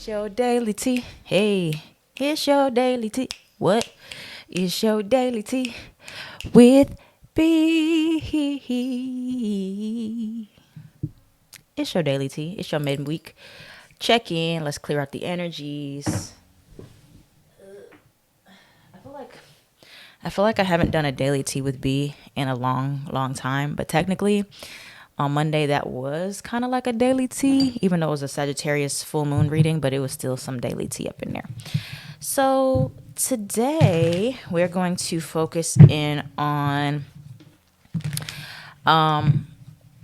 It's your daily tea. Hey, it's your daily tea. What? It's your daily tea with B. It's your daily tea. It's your midweek check in. Let's clear out the energies. I feel like I haven't done a daily tea with B in a long time. But technically, on Monday that was kind of like a daily tea, even though it was a Sagittarius full moon reading, but it was still some daily tea up in there. So today we're going to focus in on I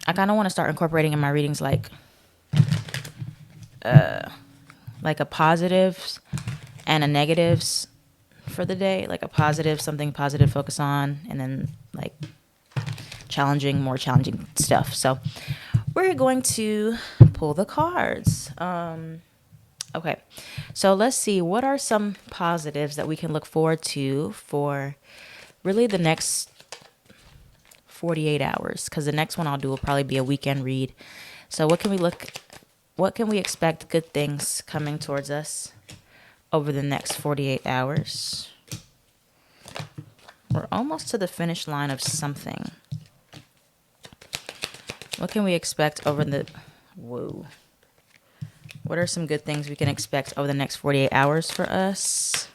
kind of want to start incorporating in my readings like a positives and a negatives for the day, like a positive, something positive focus on, and then like more challenging stuff. So we're going to pull the cards. Okay, so let's see, what are some positives that we can look forward to for really the next 48 hours? Because the next one I'll do will probably be a weekend read. So what can we expect good things coming towards us over the next 48 hours? We're almost to the finish line of something. What can we expect What are some good things we can expect over the next 48 hours for us?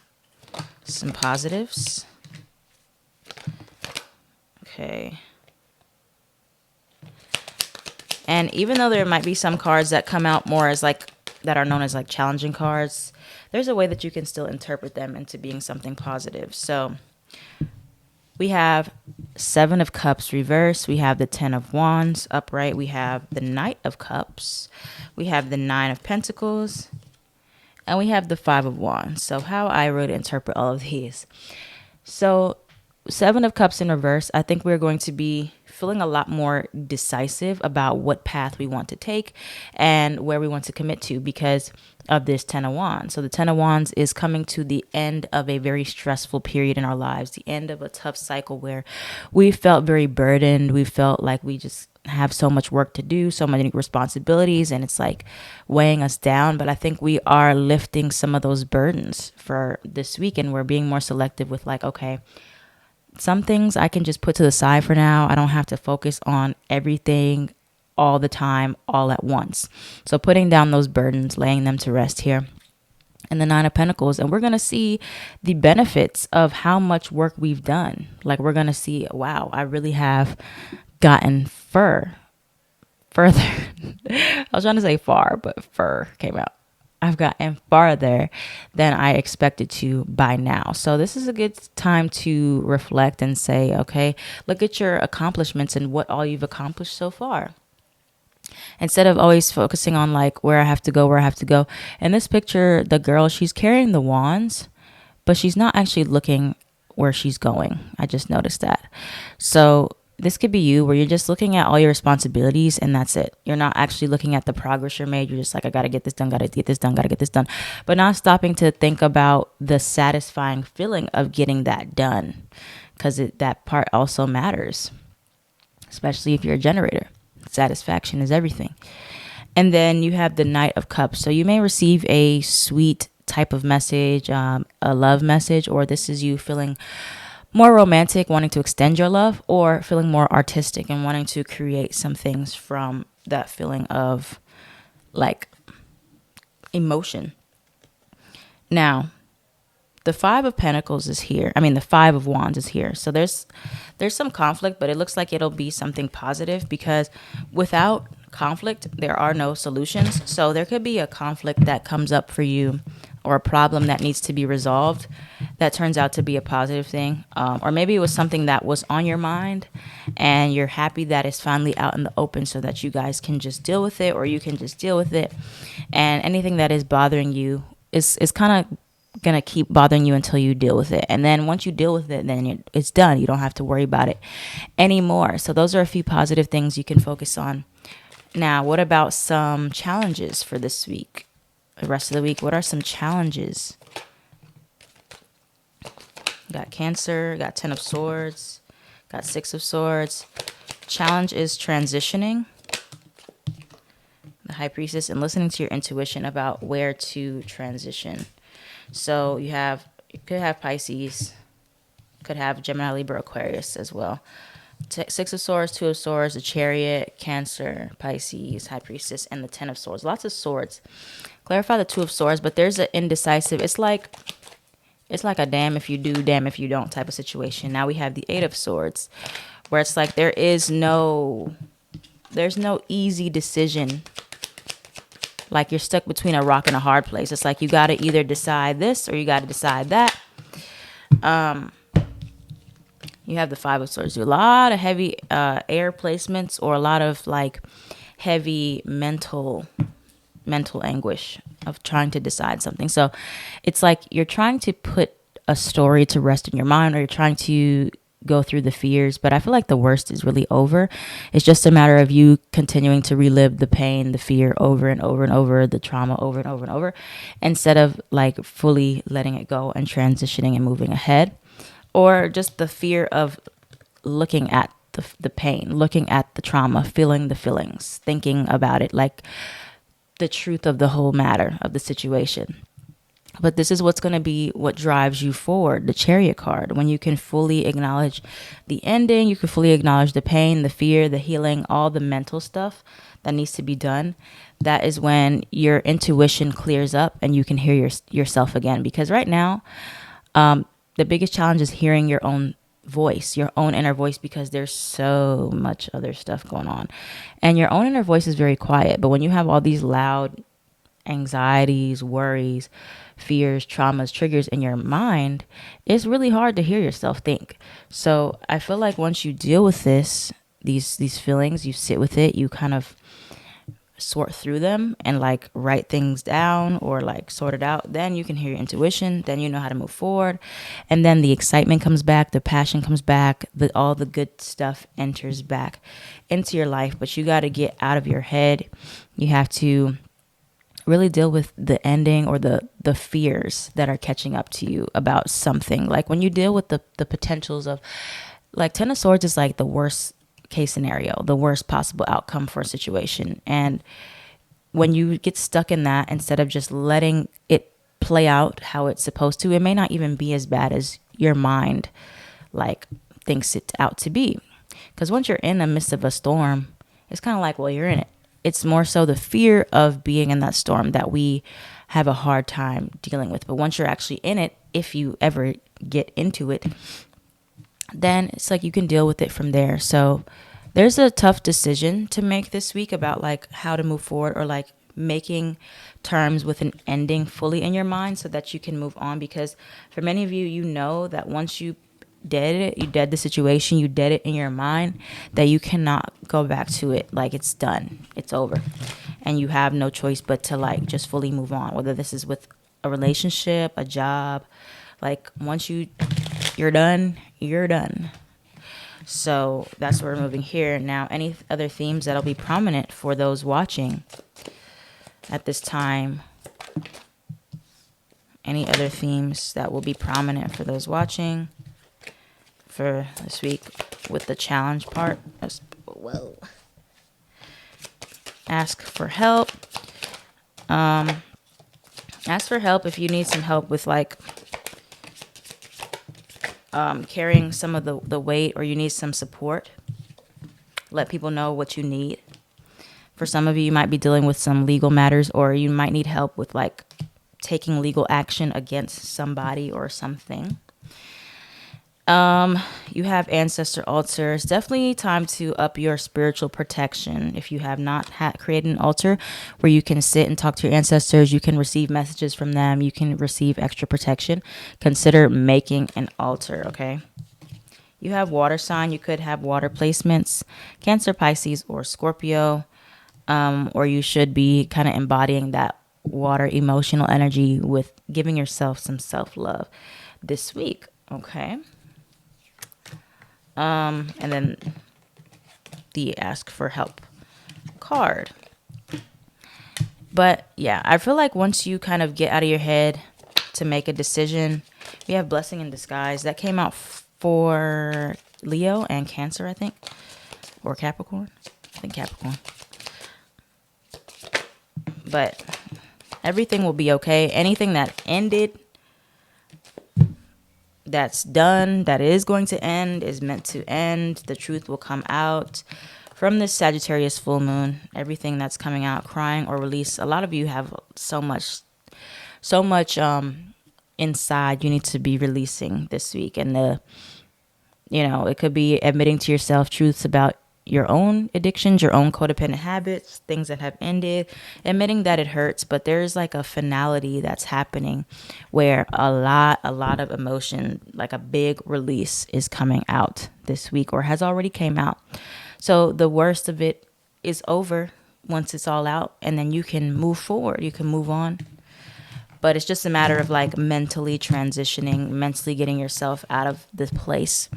Some positives. Okay. And even though there might be some cards that come out more as that are known as challenging cards, there's a way that you can still interpret them into being something positive. So we have 7 of Cups reversed. We have the 10 of Wands upright. We have the Knight of Cups. We have the 9 of Pentacles. And we have the 5 of Wands. So how I would interpret all of these. So 7 of Cups in reverse, I think we're going to be feeling a lot more decisive about what path we want to take and where we want to commit to because of this 10 of Wands. So the 10 of Wands is coming to the end of a very stressful period in our lives, the end of a tough cycle where we felt very burdened. We felt like we just have so much work to do, so many responsibilities, and it's weighing us down. But I think we are lifting some of those burdens for this week, and we're being more selective with okay, some things I can just put to the side for now. I don't have to focus on everything all the time, all at once. So putting down those burdens, laying them to rest here. And the 9 of Pentacles. And we're going to see the benefits of how much work we've done. We're going to see, wow, I really have gotten further. I was trying to say far, but fur came out. I've gotten farther than I expected to by now. So this is a good time to reflect and say, okay, look at your accomplishments and what all you've accomplished so far. Instead of always focusing on where I have to go. In this picture, the girl, she's carrying the wands, but she's not actually looking where she's going. I just noticed that. So this could be you where you're just looking at all your responsibilities and that's it. You're not actually looking at the progress you're made. You're just I got to get this done, got to get this done, got to get this done. But not stopping to think about the satisfying feeling of getting that done, because that part also matters, especially if you're a generator. Satisfaction is everything. And then you have the Knight of Cups. So you may receive a sweet type of message, a love message, or this is you feeling more romantic, wanting to extend your love, or feeling more artistic and wanting to create some things from that feeling of emotion. Now, the 5 of Pentacles is here. The 5 of Wands is here. So there's some conflict, but it looks like it'll be something positive because without conflict, there are no solutions. So there could be a conflict that comes up for you or a problem that needs to be resolved that turns out to be a positive thing. Or maybe it was something that was on your mind and you're happy that it's finally out in the open so that you guys can just deal with it, or you can just deal with it. And anything that is bothering you is kind of going to keep bothering you until you deal with it. And then once you deal with it, then it's done. You don't have to worry about it anymore. So those are a few positive things you can focus on. Now, what about some challenges for this week? The rest of the week, what are some challenges? Got Cancer, got 10 of Swords, got 6 of Swords. Challenge is transitioning. the High Priestess, and listening to your intuition about where to transition. So you could have Pisces, could have Gemini, Libra, Aquarius as well. Six of Swords, Two of Swords, the Chariot, Cancer, Pisces, High Priestess, and the Ten of Swords. Lots of swords. Clarify the Two of Swords, but there's an indecisive. It's like a damn if you do, damn if you don't type of situation. Now we have the Eight of Swords, where it's like there's no easy decision. Like you're stuck between a rock and a hard place. It's like you got to either decide this or you got to decide that. You have the Five of Swords. A lot of heavy air placements, or a lot of like heavy mental anguish of trying to decide something. So it's like you're trying to put a story to rest in your mind, or you're trying to go through the fears, but I feel like the worst is really over. It's just a matter of you continuing to relive the pain, the fear over and over and over, the trauma over and over and over, instead of like fully letting it go and transitioning and moving ahead. Or just the fear of looking at the pain, looking at the trauma, feeling the feelings, thinking about it, like the truth of the whole matter of the situation. But this is what's going to be what drives you forward, the Chariot card. When you can fully acknowledge the ending, you can fully acknowledge the pain, the fear, the healing, all the mental stuff that needs to be done. That is when your intuition clears up and you can hear yourself again. Because right now, the biggest challenge is hearing your own voice, your own inner voice, because there's so much other stuff going on. And your own inner voice is very quiet. But when you have all these loud anxieties, worries, fears, traumas, triggers in your mind, it's really hard to hear yourself think. So I feel like once you deal with these feelings, you sit with it, you kind of sort through them and like write things down or like sort it out, then you can hear your intuition, then you know how to move forward, and then the excitement comes back, the passion comes back, all the good stuff enters back into your life. But you got to get out of your head. You have to really deal with the ending or the fears that are catching up to you about something. Like when you deal with the potentials of, like, Ten of Swords is like the worst case scenario, the worst possible outcome for a situation. And when you get stuck in that, instead of just letting it play out how it's supposed to, it may not even be as bad as your mind like thinks it out to be. Because once you're in the midst of a storm, it's kind of like, well, you're in it. It's more so the fear of being in that storm that we have a hard time dealing with. But once you're actually in it, if you ever get into it, then it's like you can deal with it from there. So there's a tough decision to make this week about like how to move forward, or like making terms with an ending fully in your mind so that you can move on. Because for many of you, you know that once you dead the situation, you dead it in your mind, that you cannot go back to it. Like it's done, it's over, and you have no choice but to like just fully move on, whether this is with a relationship, a job. Like once you're done, you're done. So that's where we're moving here. Now, any other themes that'll be prominent for those watching at this time? Any other themes that will be prominent for those watching for this week with the challenge part? Whoa. Ask for help. Ask for help if you need some help with like carrying some of the weight, or you need some support. Let people know what you need. For some of you, you might be dealing with some legal matters, or you might need help with like taking legal action against somebody or something. You have ancestor altars. Definitely time to up your spiritual protection. If you have not created an altar where you can sit and talk to your ancestors, you can receive messages from them, you can receive extra protection, consider making an altar, okay? You have water sign. You could have water placements, Cancer, Pisces, or Scorpio, or you should be kind of embodying that water emotional energy with giving yourself some self-love this week, okay? And then the ask for help card. But yeah, I feel like once you kind of get out of your head to make a decision, we have blessing in disguise. That came out for Leo and Cancer, I think, or Capricorn. I think Capricorn. But everything will be okay. Anything that ended, that's done, that is going to end, is meant to end. The truth will come out from this Sagittarius full moon. Everything that's coming out, crying or release. A lot of you have so much inside you need to be releasing this week. And it could be admitting to yourself truths about your own addictions, your own codependent habits, things that have ended, admitting that it hurts. But there's like a finality that's happening where a lot of emotion, like a big release, is coming out this week or has already came out. So the worst of it is over once it's all out, and then you can move forward, you can move on. But it's just a matter of like mentally transitioning, mentally getting yourself out of this place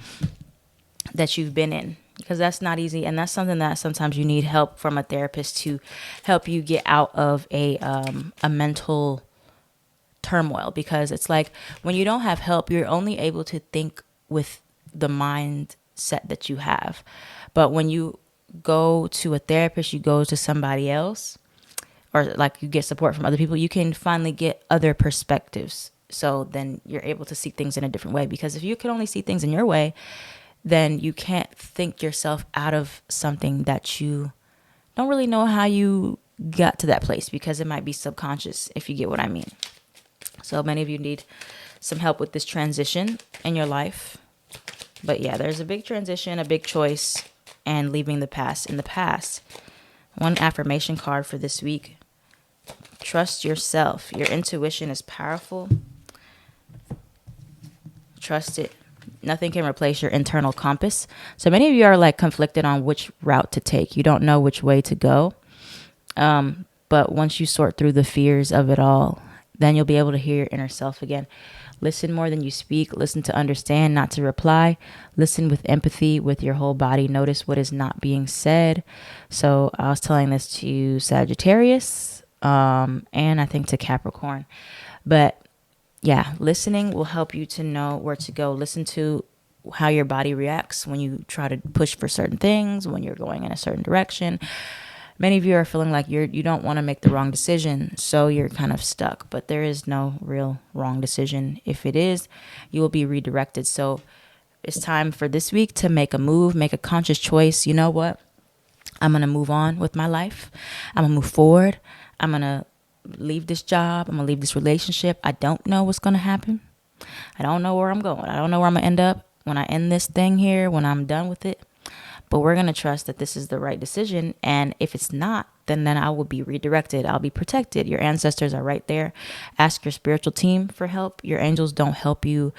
that you've been in, because that's not easy. And that's something that sometimes you need help from a therapist to help you get out of a mental turmoil. Because it's like when you don't have help, you're only able to think with the mindset that you have. But when you go to a therapist, you go to somebody else, or like you get support from other people, you can finally get other perspectives. So then you're able to see things in a different way. Because if you can only see things in your way, then you can't think yourself out of something that you don't really know how you got to that place, because it might be subconscious, if you get what I mean. So many of you need some help with this transition in your life. But yeah, there's a big transition, a big choice, and leaving the past in the past. One affirmation card for this week. Trust yourself. Your intuition is powerful. Trust it. Nothing can replace your internal compass. So many of you are like conflicted on which route to take. You don't know which way to go. But once you sort through the fears of it all, then you'll be able to hear your inner self again. Listen more than you speak. Listen to understand, not to reply. Listen with empathy with your whole body. Notice what is not being said. So I was telling this to Sagittarius, and I think to Capricorn. But yeah, listening will help you to know where to go. Listen to how your body reacts when you try to push for certain things, when you're going in a certain direction. Many of you are feeling like you don't want to make the wrong decision, so you're kind of stuck. But there is no real wrong decision. If it is, you will be redirected. So it's time for this week to make a move, make a conscious choice. You know what? I'm going to move on with my life. I'm going to move forward. I'm going to leave this job. I'm going to leave this relationship. I don't know what's going to happen. I don't know where I'm going. I don't know where I'm going to end up when I end this thing here, when I'm done with it. But we're going to trust that this is the right decision. And if it's not, then I will be redirected. I'll be protected. Your ancestors are right there. Ask your spiritual team for help. Your angels don't help you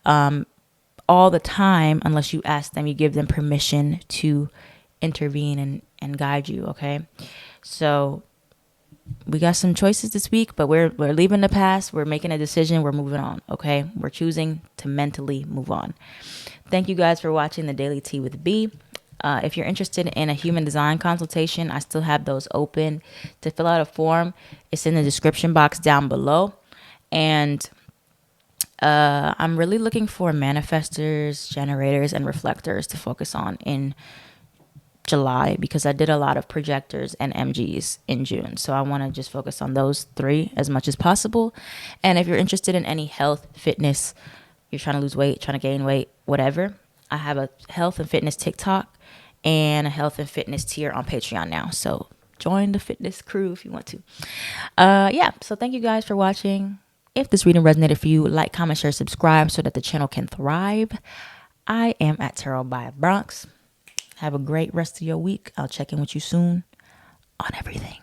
all the time unless you ask them. You give them permission to intervene and guide you, okay? So we got some choices this week, but we're leaving the past. We're making a decision. We're moving on, okay? We're choosing to mentally move on. Thank you guys for watching the Daily Tea with B. If you're interested in a human design consultation, I still have those open. To fill out a form, it's in the description box down below. And I'm really looking for manifestors, generators, and reflectors to focus on in July, because I did a lot of projectors and MGs in June. So I want to just focus on those three as much as possible. And if you're interested in any health, fitness, you're trying to lose weight, trying to gain weight, whatever, I have a health and fitness TikTok and a health and fitness tier on Patreon now. So join the fitness crew if you want to. So thank you guys for watching. If this reading resonated for you, like, comment, share, subscribe so that the channel can thrive. I am at Tarot by Bronx. Have a great rest of your week. I'll check in with you soon on everything.